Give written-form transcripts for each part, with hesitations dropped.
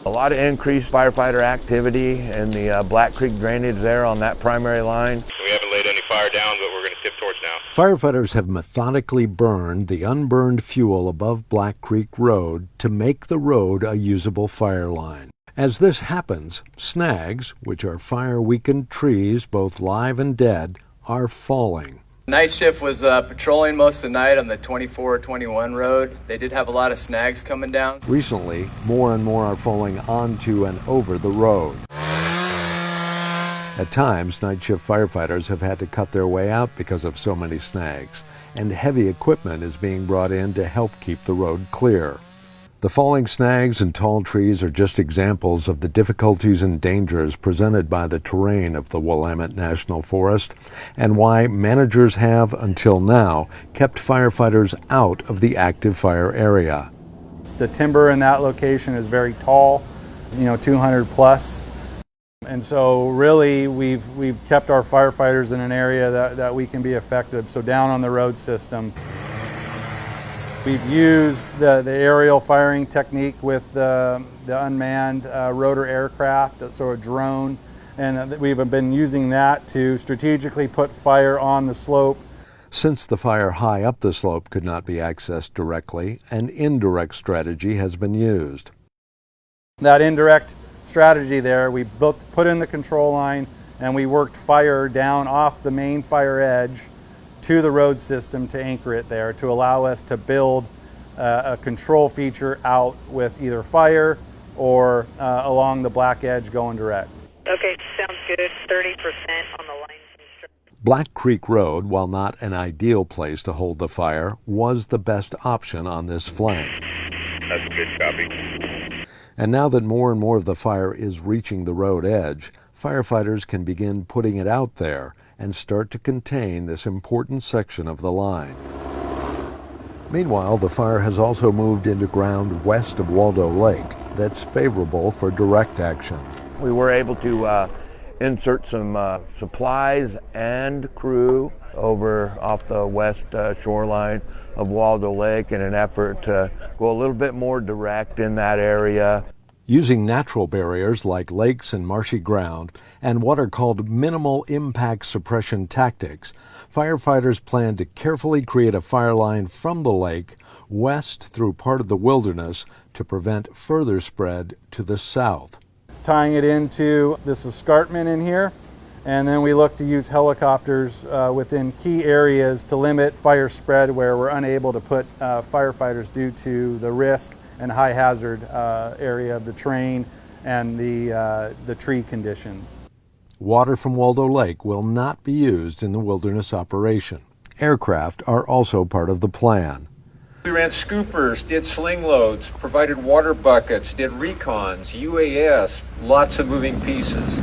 A lot of increased firefighter activity in the Black Creek drainage there on that primary line. We haven't laid any fire down, but we're going to tip torch now. Firefighters have methodically burned the unburned fuel above Black Creek Road to make the road a usable fire line. As this happens, snags, which are fire-weakened trees, both live and dead, are falling. Night shift was patrolling most of the night on the 24-21 road. They did have a lot of snags coming down. Recently, more and more are falling onto and over the road. At times, night shift firefighters have had to cut their way out because of so many snags, and heavy equipment is being brought in to help keep the road clear. The falling snags and tall trees are just examples of the difficulties and dangers presented by the terrain of the Willamette National Forest, and why managers have, until now, kept firefighters out of the active fire area. The timber in that location is very tall, 200 plus. And so really we've kept our firefighters in an area that we can be effective. So down on the road system. We've used the aerial firing technique with the unmanned rotor aircraft, so a drone, and we've been using that to strategically put fire on the slope. Since the fire high up the slope could not be accessed directly, an indirect strategy has been used. That indirect strategy there, we both put in the control line and we worked fire down off the main fire edge to the road system to anchor it there, to allow us to build a control feature out with either fire or along the black edge going direct. Okay, sounds good. 30% on the line. Black Creek Road, while not an ideal place to hold the fire, was the best option on this flank. That's a good copy. And now that more and more of the fire is reaching the road edge, firefighters can begin putting it out there and start to contain this important section of the line. Meanwhile, the fire has also moved into ground west of Waldo Lake that's favorable for direct action. We were able to insert some supplies and crew over off the west shoreline of Waldo Lake in an effort to go a little bit more direct in that area. Using natural barriers like lakes and marshy ground and what are called minimal impact suppression tactics, firefighters plan to carefully create a fire line from the lake west through part of the wilderness to prevent further spread to the south. Tying it into this escarpment in here, and then we look to use helicopters within key areas to limit fire spread where we're unable to put firefighters due to the risk and high hazard area of the terrain and the tree conditions. Water from Waldo Lake will not be used in the wilderness operation. Aircraft are also part of the plan. We ran scoopers, did sling loads, provided water buckets, did recons, UAS, lots of moving pieces.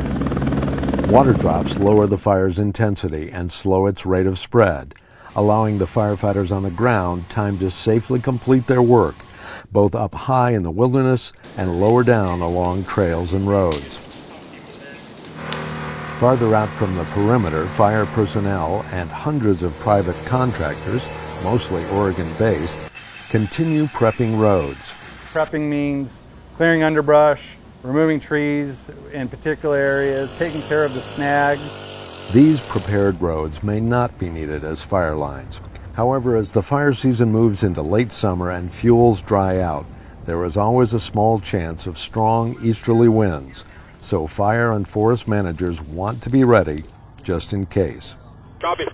Water drops lower the fire's intensity and slow its rate of spread, allowing the firefighters on the ground time to safely complete their work, both up high in the wilderness and lower down along trails and roads. Farther out from the perimeter, fire personnel and hundreds of private contractors, mostly Oregon-based, continue prepping roads. Prepping means clearing underbrush, removing trees in particular areas, taking care of the snags. These prepared roads may not be needed as fire lines. However, as the fire season moves into late summer and fuels dry out, there is always a small chance of strong easterly winds, so fire and forest managers want to be ready just in case. Copy.